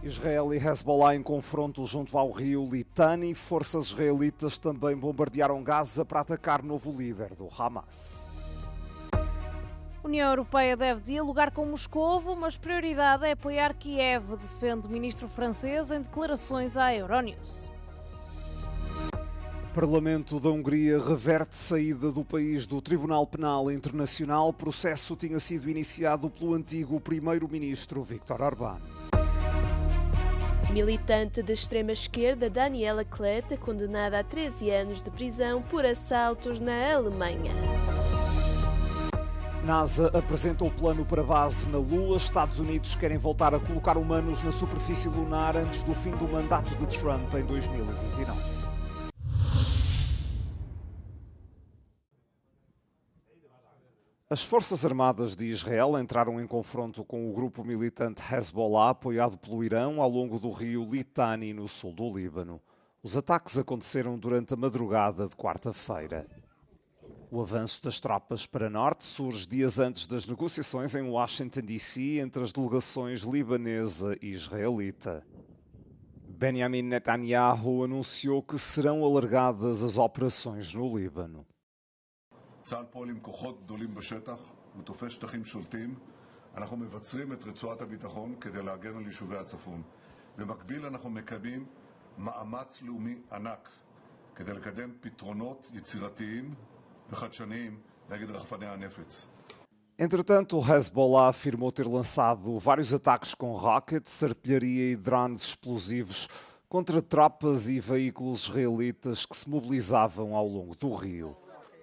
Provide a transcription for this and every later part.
Israel e Hezbollah em confronto junto ao rio Litani. Forças israelitas também bombardearam Gaza para atacar novo líder do Hamas. A União Europeia deve dialogar com Moscovo, mas prioridade é apoiar Kiev, defende o ministro francês em declarações à Euronews. O Parlamento da Hungria reverte saída do país do Tribunal Penal Internacional. O processo tinha sido iniciado pelo antigo primeiro-ministro Viktor Orbán. Militante da extrema-esquerda Daniela Klett é condenada a 13 anos de prisão por assaltos na Alemanha. NASA apresentou o plano para base na Lua. Estados Unidos querem voltar a colocar humanos na superfície lunar antes do fim do mandato de Trump em 2029. As Forças Armadas de Israel entraram em confronto com o grupo militante Hezbollah, apoiado pelo Irão, ao longo do rio Litani, no sul do Líbano. Os ataques aconteceram durante a madrugada de quarta-feira. O avanço das tropas para norte surge dias antes das negociações em Washington, D.C., entre as delegações libanesa e israelita. Benjamin Netanyahu anunciou que serão alargadas as operações no Líbano. צה"ל פועל עם כוחות גדולים בשטח ותופס שטחים שולטים. אנחנו מבצרים את רצועת הביטחון כדי להגן על יישובי הצפון. במקביל אנחנו מקיימים מאמץ לאומי ענק כדי לקדם פתרונות יצירתיים וחדשניים נגד רחפני הנפץ. Entretanto, o Hezbollah afirmou ter lançado vários ataques com rockets, artilharia e drones explosivos contra tropas e veículos israelitas que se mobilizavam ao longo do rio.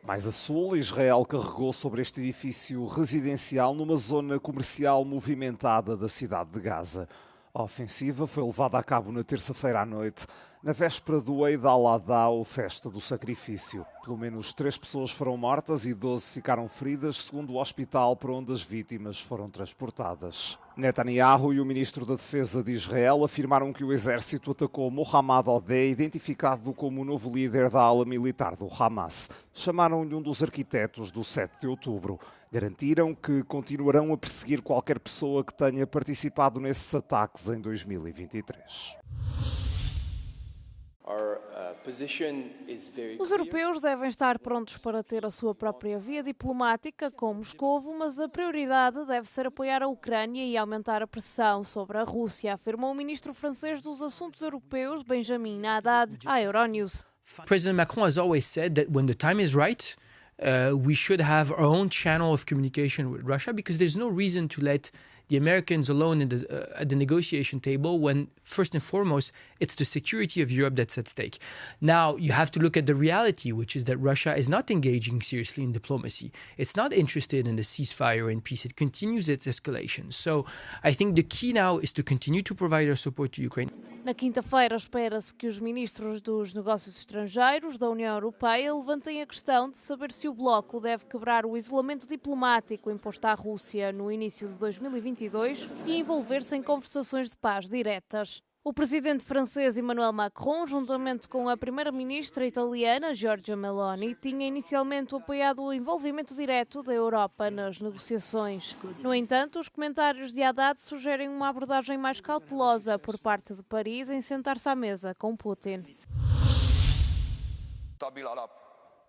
Mais a sul, Israel carregou sobre este edifício residencial numa zona comercial movimentada da cidade de Gaza. A ofensiva foi levada a cabo na terça-feira à noite, na véspera do Eid al-Adha, ou Festa do Sacrifício. Pelo menos 3 pessoas foram mortas e 12 ficaram feridas, segundo o hospital para onde as vítimas foram transportadas. Netanyahu e o ministro da Defesa de Israel afirmaram que o exército atacou Mohammad Odeh, identificado como o novo líder da ala militar do Hamas. Chamaram-lhe um dos arquitetos do 7 de outubro. Garantiram que continuarão a perseguir qualquer pessoa que tenha participado nesses ataques em 2023. Os europeus devem estar prontos para ter a sua própria via diplomática com Moscovo, mas a prioridade deve ser apoiar a Ucrânia e aumentar a pressão sobre a Rússia, afirmou o ministro francês dos Assuntos Europeus, Benjamin Haddad, à Euronews. President Macron has always said that when the time is right, we should have our own channel of communication with Russia, because there's no reason to let the Americans alone at the negotiation table when, first and foremost, it's the security of Europe that's at stake. Now, you have to look at the reality, which is that Russia is not engaging seriously in diplomacy. It's not interested in the ceasefire and peace. It continues its escalation. So I think the key now is to continue to provide our support to Ukraine. Na quinta-feira, espera-se que os ministros dos negócios estrangeiros da União Europeia levantem a questão de saber se o bloco deve quebrar o isolamento diplomático imposto à Rússia no início de 2022 e envolver-se em conversações de paz diretas. O presidente francês Emmanuel Macron, juntamente com a primeira-ministra italiana Giorgia Meloni, tinha inicialmente apoiado o envolvimento direto da Europa nas negociações. No entanto, os comentários de Haddad sugerem uma abordagem mais cautelosa por parte de Paris em sentar-se à mesa com Putin.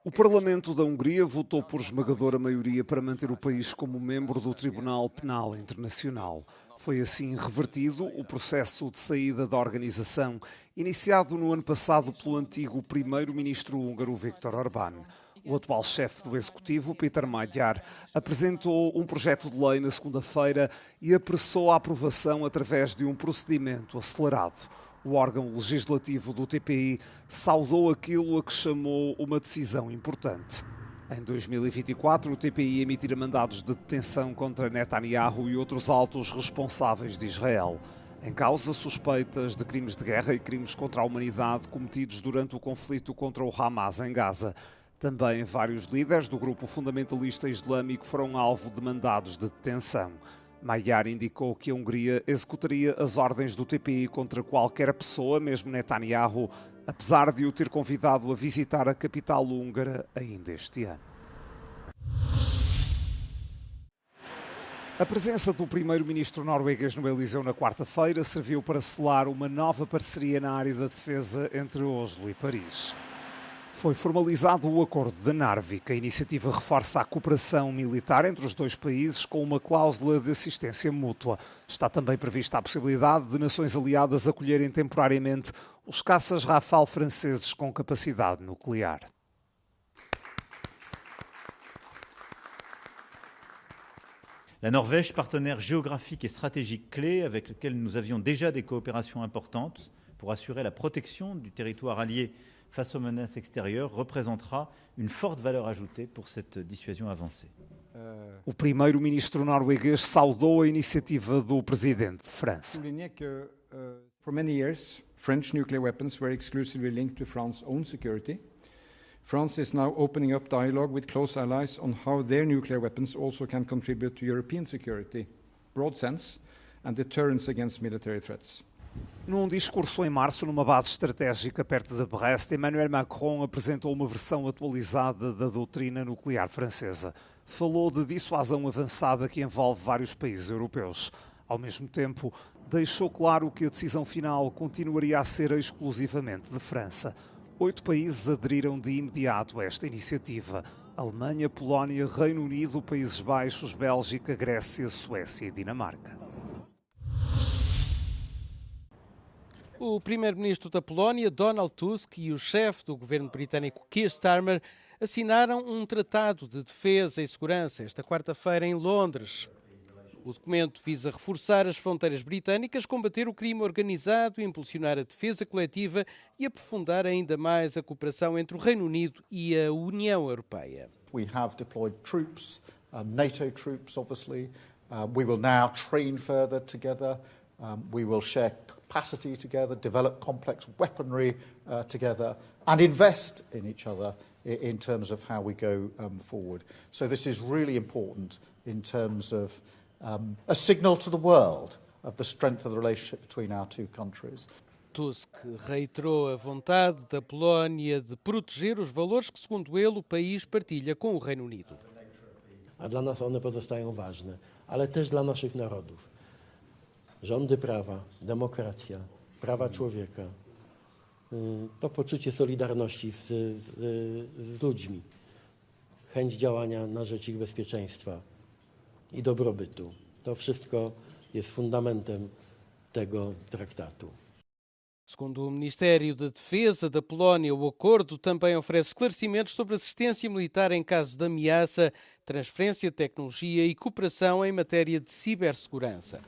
O Parlamento da Hungria votou por esmagadora maioria para manter o país como membro do Tribunal Penal Internacional. Foi assim revertido o processo de saída da organização, iniciado no ano passado pelo antigo primeiro-ministro húngaro Viktor Orbán. O atual chefe do Executivo, Péter Magyar, apresentou um projeto de lei na segunda-feira e apressou a aprovação através de um procedimento acelerado. O órgão legislativo do TPI saudou aquilo a que chamou uma decisão importante. Em 2024, o TPI emitirá mandados de detenção contra Netanyahu e outros altos responsáveis de Israel. Em causa suspeitas de crimes de guerra e crimes contra a humanidade cometidos durante o conflito contra o Hamas em Gaza. Também vários líderes do grupo fundamentalista islâmico foram alvo de mandados de detenção. Magyar indicou que a Hungria executaria as ordens do TPI contra qualquer pessoa, mesmo Netanyahu, apesar de o ter convidado a visitar a capital húngara ainda este ano. A presença do primeiro-ministro norueguês no Eliseu na quarta-feira serviu para selar uma nova parceria na área da defesa entre Oslo e Paris. Foi formalizado o Acordo de Narvik. A iniciativa reforça a cooperação militar entre os dois países com uma cláusula de assistência mútua. Está também prevista a possibilidade de nações aliadas acolherem temporariamente os caças Rafale franceses com capacidade nuclear. La Norvège, partenaire géographique et stratégique clé avec lequel nous avions déjà des coopérations importantes pour assurer la protection du territoire allié face aux menaces extérieures, représentera une forte valeur ajoutée pour cette dissuasion avancée. O primeiro-ministro norueguês saudou a iniciativa do presidente de França. For many years, French nuclear weapons were exclusively linked to France's own security. France is now opening up dialogue with close allies on how their nuclear weapons also can contribute to European security, broad sense, and deterrence against military threats. Num discurso em março, numa base estratégica perto de Brest, Emmanuel Macron apresentou uma versão atualizada da doutrina nuclear francesa. Falou de dissuasão avançada que envolve vários países europeus. Ao mesmo tempo, deixou claro que a decisão final continuaria a ser exclusivamente de França. 8 países aderiram de imediato a esta iniciativa: Alemanha, Polónia, Reino Unido, Países Baixos, Bélgica, Grécia, Suécia e Dinamarca. O primeiro-ministro da Polónia, Donald Tusk, e o chefe do governo britânico, Keir Starmer, assinaram um tratado de defesa e segurança esta quarta-feira em Londres. O documento visa reforçar as fronteiras britânicas, combater o crime organizado, impulsionar a defesa coletiva e aprofundar ainda mais a cooperação entre o Reino Unido e a União Europeia. We have deployed troops, NATO troops obviously. We will now train further together. We will share capacity together, develop complex weaponry together and invest in each other in terms of how we go forward. So this is really important in terms of a signal to the world of the strength of the relationship between our two countries. Tusk reiterou a vontade da Polónia de proteger os valores que, segundo ele, o país partilha com o Reino Unido. A dla nas one pozostają ważne, ale też dla naszych narodów. Rządy prawa, demokracja, prawa człowieka, to poczucie solidarności z ludźmi, chęć działania na rzecz ich bezpieczeństwa i dobrobytu. To wszystko jest fundamentem tego traktatu. Segundo o Ministério da Defesa da Polónia, o acordo também oferece esclarecimentos sobre assistência militar em caso de ameaça, transferência de tecnologia e cooperação em matéria de cibersegurança.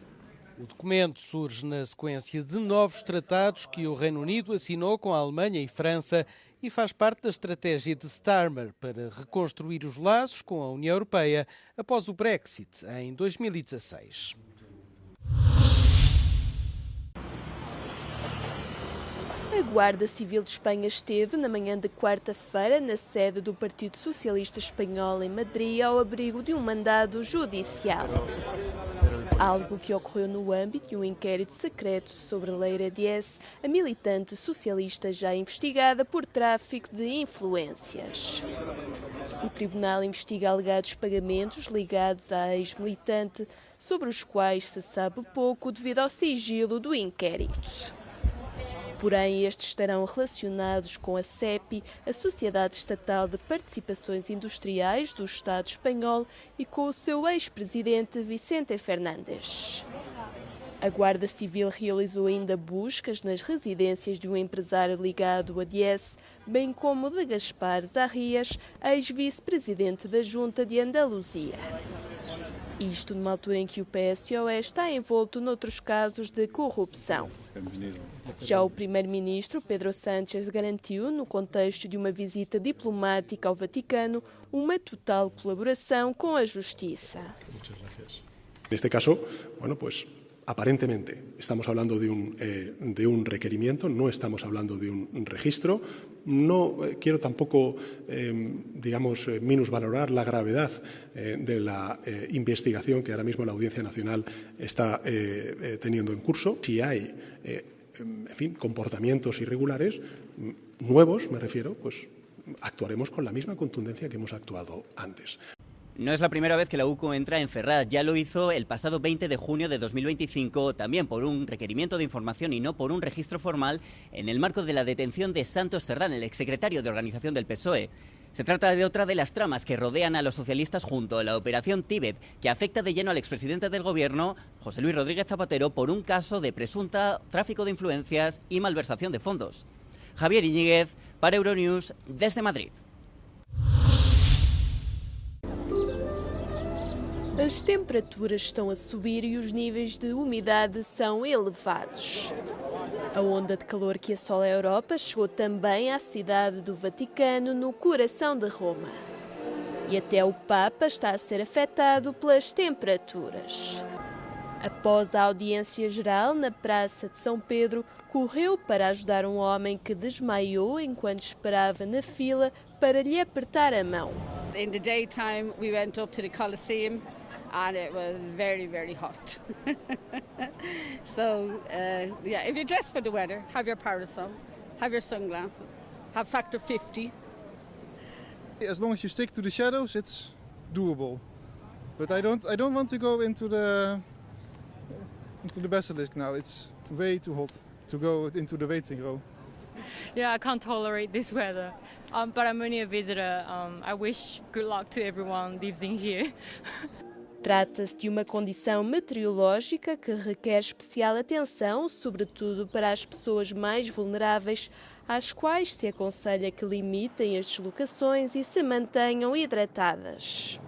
O documento surge na sequência de novos tratados que o Reino Unido assinou com a Alemanha e França e faz parte da estratégia de Starmer para reconstruir os laços com a União Europeia após o Brexit em 2016. A Guarda Civil de Espanha esteve, na manhã de quarta-feira, na sede do Partido Socialista Espanhol em Madrid, ao abrigo de um mandado judicial. Algo que ocorreu no âmbito de um inquérito secreto sobre Leire Diez, a militante socialista já investigada por tráfico de influências. O tribunal investiga alegados pagamentos ligados à ex-militante, sobre os quais se sabe pouco devido ao sigilo do inquérito. Porém, estes estarão relacionados com a SEPI, a Sociedade Estatal de Participações Industriais do Estado espanhol, e com o seu ex-presidente Vicente Fernández. A Guarda Civil realizou ainda buscas nas residências de um empresário ligado a Diez, bem como de Gaspar Zarrias, ex-vice-presidente da Junta de Andaluzia. Isto numa altura em que o PSOE está envolto noutros casos de corrupção. Já o primeiro-ministro Pedro Sánchez garantiu, no contexto de uma visita diplomática ao Vaticano, uma total colaboração com a Justiça. Neste caso, bueno, pues aparentemente estamos hablando de un requerimiento, no estamos hablando de un registro. No quiero tampoco, minusvalorar la gravedad de la investigación que ahora mismo la Audiencia Nacional está teniendo en curso. Si hay, comportamientos irregulares, nuevos me refiero, pues actuaremos con la misma contundencia que hemos actuado antes. No es la primera vez que la UCO entra en Ferraz, ya lo hizo el pasado 20 de junio de 2025, también por un requerimiento de información y no por un registro formal, en el marco de la detención de Santos Cerdán, el exsecretario de organización del PSOE. Se trata de otra de las tramas que rodean a los socialistas junto a la Operación Tíbet, que afecta de lleno al expresidente del gobierno, José Luis Rodríguez Zapatero, por un caso de presunta tráfico de influencias y malversación de fondos. Javier Iñiguez, para Euronews, desde Madrid. As temperaturas estão a subir e os níveis de umidade são elevados. A onda de calor que assola a Europa chegou também à cidade do Vaticano, no coração de Roma. E até o Papa está a ser afetado pelas temperaturas. Após a audiência geral na Praça de São Pedro, correu para ajudar um homem que desmaiou enquanto esperava na fila para lhe apertar a mão. In the daytime we went up to the Colosseum and it was very, very hot. So, yeah, if you're dressed for the weather, have your parasol, have your sunglasses, have factor 50. As long as you stick to the shadows, it's doable. But I don't want to go into the basilisk now. It's way too hot to go into the waiting row. Yeah, I can't tolerate this weather. But I'm only a visitor. I wish good luck to everyone living here. Trata-se de uma condição meteorológica que requer especial atenção, sobretudo para as pessoas mais vulneráveis, às quais se aconselha que limitem as deslocações e se mantenham hidratadas.